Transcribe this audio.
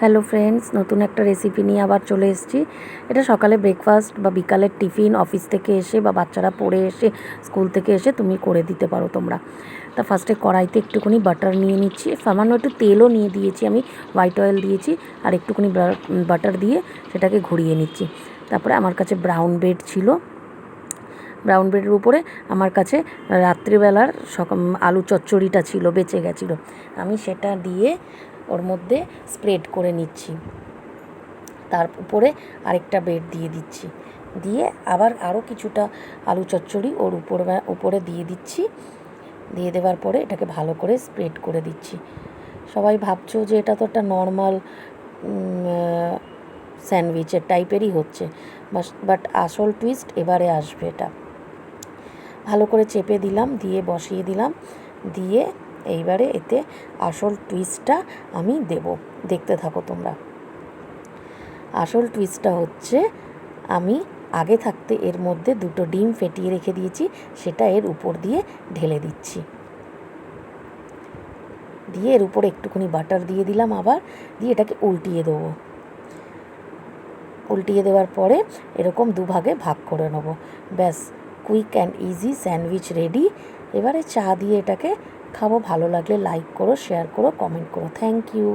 Hello friends, নতুন একটা recipe নিয়ে আবার চলে এসেছি। এটা সকালে ব্রেকফাস্ট বা বিকালের টিফিন, অফিস থেকে এসে বা বাচ্চারা পড়ে এসে স্কুল থেকে এসে তুমি করে দিতে পারো তোমরা। তা ফার্স্টে কড়াইতে একটুখানি বাটার নিয়ে নিচ্ছি, সামান্য একটু তেলও নিয়ে দিয়েছি, আমি হোয়াইট অয়েল দিয়েছি আর একটুখানি বাটার দিয়ে সেটাকে ঘুরিয়ে নিচ্ছি। তারপরে আমার কাছে ব্রাউন ব্রেড ছিল, ব্রাউন ব্রেডের উপরে আমার কাছে রাত্রিবেলার আলু চচ্চড়িটা ছিল, বেঁচে গেছিলো, আমি সেটা দিয়ে ওর মধ্যে স্প্রেড করে নিচ্ছি। তার উপরে আরেকটা ব্রেড দিয়ে দিচ্ছি, দিয়ে আবার আরও কিছুটা আলু চচ্চড়ি ওর উপরে দিয়ে দিচ্ছি। দিয়ে দেওয়ার পরে এটাকে ভালো করে স্প্রেড করে দিচ্ছি। সবাই ভাবছো যে এটা তো একটা নর্মাল স্যান্ডউইচের টাইপেরই হচ্ছে, বাট আসল টুইস্ট এবারে আসবে। এটা ভালো করে চেপে দিলাম, দিয়ে বসিয়ে দিলাম, দিয়ে এইবারে এতে আসল টুইস্টটা আমি দেব। দেখতে থাকো তোমরা। আসল টুইস্টটা হচ্ছে, আমি আগে থাকতে এর মধ্যে 2টো ডিম ফেটিয়ে রেখে দিয়েছি, সেটা এর উপর দিয়ে ঢেলে দিচ্ছি। দিয়ে এর উপরে একটুখানি বাটার দিয়ে দিলাম আবার, দিয়ে এটাকে উল্টিয়ে দেবো। উল্টিয়ে দেওয়ার পরে এরকম দুভাগে ভাগ করে নেবো। ব্যাস, quick and easy sandwich ready. এবারে চা দিয়ে এটাকে খাবো। ভালো লাগলে লাইক করো, শেয়ার করো, কমেন্ট করো। Thank you.